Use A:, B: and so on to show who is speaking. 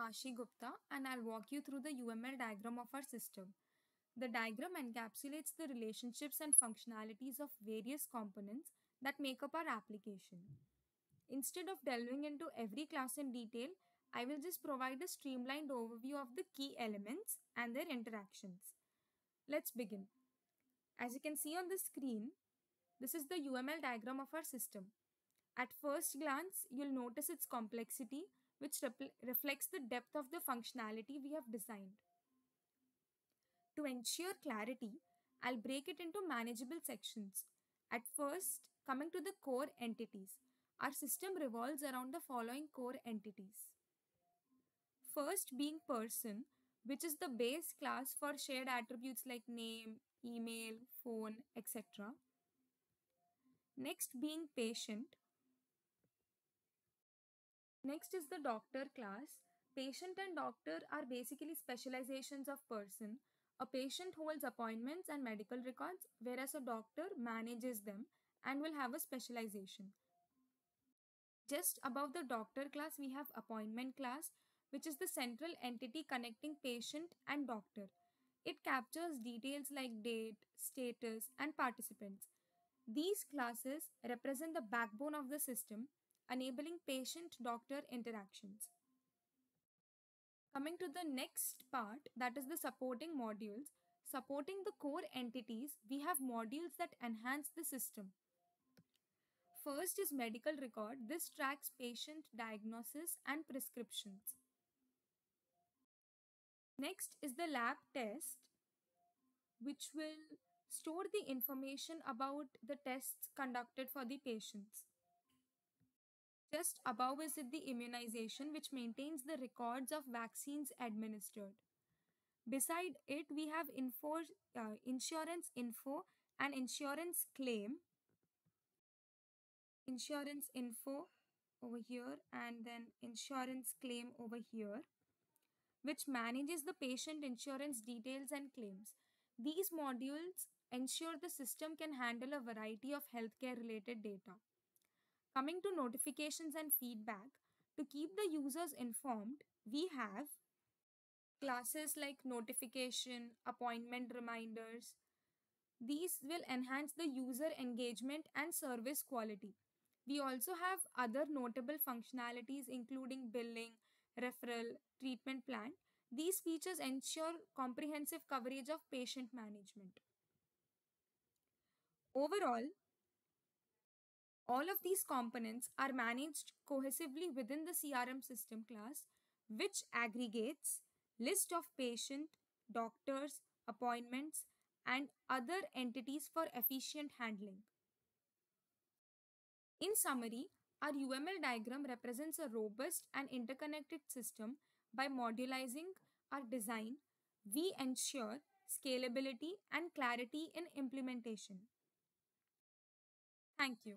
A: Ashi Gupta and I'll walk you through the UML diagram of our system. The diagram encapsulates the relationships and functionalities of various components that make up our application. Instead of delving into every class in detail, I will just provide a streamlined overview of the key elements and their interactions. Let's begin. As you can see on the screen, this is the UML diagram of our system. At first glance, you'll notice its complexity, which reflects the depth of the functionality we have designed. To ensure clarity, I'll break it into manageable sections. At first, coming to the core entities. Our system revolves around the following core entities. First being person, which is the base class for shared attributes like name, email, phone, etc. Next being patient. Next is the doctor class. Patient and doctor are basically specializations of person. A patient holds appointments and medical records, whereas a doctor manages them and will have a specialization. Just above the doctor class, we have appointment class, which is the central entity connecting patient and doctor. It captures details like date, status, and participants. These classes represent the backbone of the system, enabling patient-doctor interactions. Coming to the next part, that is the supporting modules. Supporting the core entities, we have modules that enhance the system. First is medical record. This tracks patient diagnosis and prescriptions. Next is the lab test, which will store the information about the tests conducted for the patients. Just above is the immunization, which maintains the records of vaccines administered. Beside it, we have insurance info and insurance claim. Insurance info over here and then insurance claim over here, which manages the patient insurance details and claims. These modules ensure the system can handle a variety of healthcare related data. Coming to notifications and feedback, to keep the users informed, we have classes like notification, appointment reminders. These will enhance the user engagement and service quality. We also have other notable functionalities including billing, referral, treatment plan. These features ensure comprehensive coverage of patient management. Overall, all of these components are managed cohesively within the CRM system class, which aggregates list of patient, doctors, appointments, and other entities for efficient handling. In summary, our UML diagram represents a robust and interconnected system. By modularizing our design, we ensure scalability and clarity in implementation. Thank you.